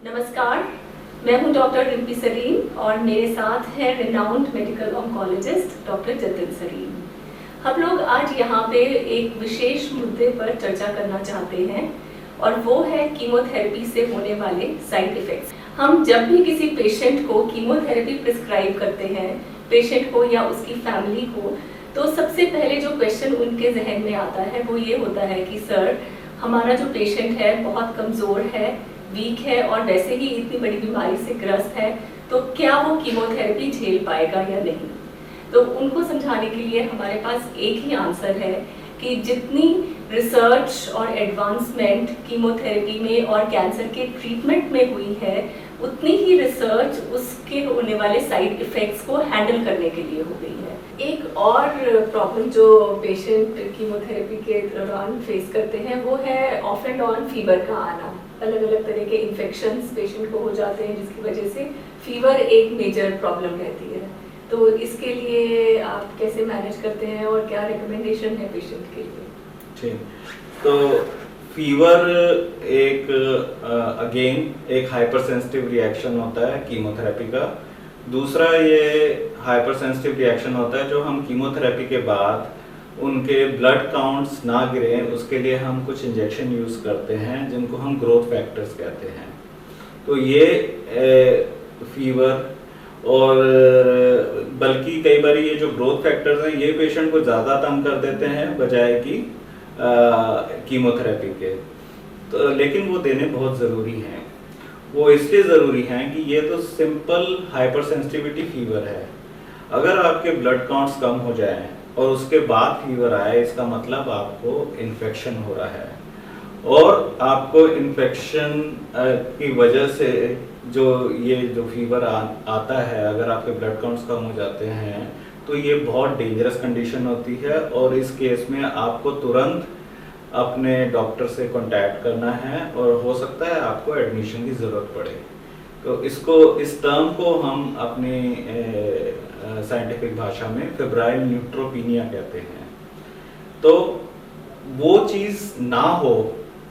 नमस्कार, मैं हूं डॉक्टर रिम्पी सरीन और मेरे साथ है renowned medical oncologist doctor Jatin Sareen. हम लोग आज यहाँ पे एक विशेष मुद्दे पर चर्चा करना चाहते हैं और वो है कीमोथेरेपी से होने वाले साइड इफ़ेक्ट्स। हम जब भी किसी पेशेंट को कीमोथेरेपी प्रिस्क्राइब करते हैं, पेशेंट को या उसकी फैमिली को, तो सबसे पहले जो क्वेश्चन उनके जहन में आता है वो ये होता है कि सर, हमारा जो पेशेंट है बहुत कमज़ोर है, वीक है और वैसे ही इतनी बड़ी बीमारी से ग्रस्त है, तो क्या वो कीमोथेरेपी झेल पाएगा या नहीं। तो उनको समझाने के लिए हमारे पास एक ही आंसर है कि जितनी रिसर्च और एडवांसमेंट कीमोथेरेपी में और कैंसर के ट्रीटमेंट में हुई है, उतनी ही रिसर्च उसके होने वाले साइड इफ़ेक्ट्स को हैंडल करने के लिए हो गई है। एक और प्रॉब्लम जो पेशेंट कीमोथेरेपी के दौरान फेस करते हैं वो है ऑफ एंड ऑन फीवर का आना। अलग अलग तरह के इन्फेक्शंस पेशेंट को हो जाते हैं जिसकी वजह से फीवर एक मेजर प्रॉब्लम रहती है। तो इसके लिए आप कैसे मैनेज करते हैं और क्या रिकमेंडेशन है पेशेंट के लिए? ठीक, तो फीवर एक अगेन एक हाइपर सेंसिटिव रिएक्शन होता है कीमोथेरेपी का। दूसरा ये हाइपर सेंसिटिव रिएक्शन होता है जो हम कीमोथेरेपी के बाद उनके ब्लड काउंट्स ना गिरे उसके लिए हम कुछ इंजेक्शन यूज़ करते हैं जिनको हम ग्रोथ फैक्टर्स कहते हैं। तो ये फीवर और बल्कि कई बार ये जो ग्रोथ फैक्टर्स हैं ये पेशेंट को ज़्यादा तंग कर देते हैं बजाय कि कीमोथेरेपी के। तो लेकिन वो देने बहुत ज़रूरी हैं। वो इसलिए ज़रूरी हैं कि ये तो सिंपल हाइपर सेंसिटिविटी फीवर है। अगर आपके ब्लड काउंट्स कम हो जाएं और उसके बाद फीवर आए, इसका मतलब आपको इन्फेक्शन हो रहा है और आपको इन्फेक्शन की वजह से जो फीवर आता है, अगर आपके ब्लड काउंट्स कम हो जाते हैं तो ये बहुत डेंजरस कंडीशन होती है और इस केस में आपको तुरंत अपने डॉक्टर से कांटेक्ट करना है और हो सकता है आपको एडमिशन की ज़रूरत पड़े। तो इस टर्म को हम अपनी साइंटिफिक भाषा में फेब्राइल न्यूट्रोपीनिया कहते हैं। तो वो चीज़ ना हो,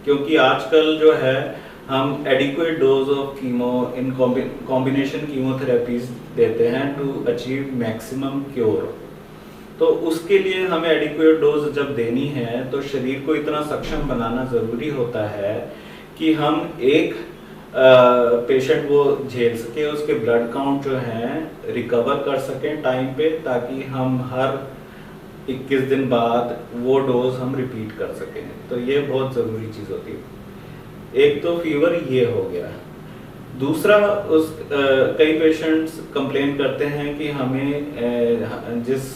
क्योंकि आजकल जो है हम adequate dose of chemo in combination chemotherapies देते हैं टू अचीव मैक्सिमम क्योर। तो उसके लिए हमें एडिक्वेट डोज जब देनी है तो शरीर को इतना सक्षम बनाना ज़रूरी होता है कि हम एक पेशेंट वो झेल सके, उसके ब्लड काउंट जो हैं रिकवर कर सकें टाइम पे, ताकि हम हर 21 दिन बाद वो डोज हम रिपीट कर सकें। तो ये बहुत ज़रूरी चीज़ होती है। एक तो फीवर ये हो गया। दूसरा कई पेशेंट्स कंप्लेन करते हैं कि हमें जिस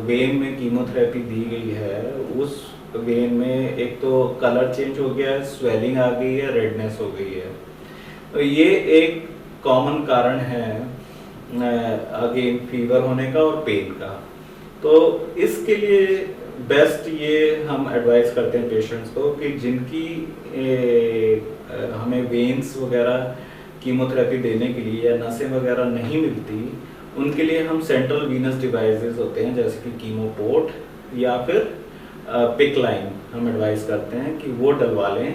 वेन में कीमोथेरेपी दी गई है उस वेन में एक तो कलर चेंज हो गया है, स्वेलिंग आ गई है, रेडनेस हो गई है। तो ये एक कॉमन कारण है अगेन फीवर होने का और पेन का। तो इसके लिए बेस्ट ये हम एडवाइस करते हैं पेशेंट्स को कि जिनकी हमें वेन्स वगैरह कीमोथेरेपी देने के लिए या नसें वगैरह नहीं मिलती, उनके लिए हम सेंट्रल वीनस डिवाइसेस होते हैं जैसे कि कीमोपोर्ट या फिर पिक लाइन हम एडवाइस करते हैं कि वो डलवा लें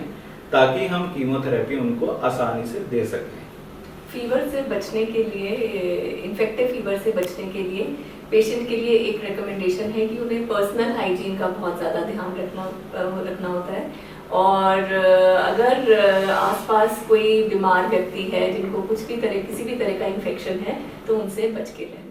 ताकि हम कीमोथेरेपी उनको आसानी से दे सकें। फीवर से बचने के लिए, इन्फेक्टिव फीवर से बचने के लिए पेशेंट के लिए एक रिकमेंडेशन है कि उन्हें पर्सनल हाइजीन का बहुत ज़्यादा ध्यान रखना होता है। और अगर आसपास कोई बीमार व्यक्ति है जिनको किसी भी तरह का इन्फेक्शन है तो उनसे बच के रहें।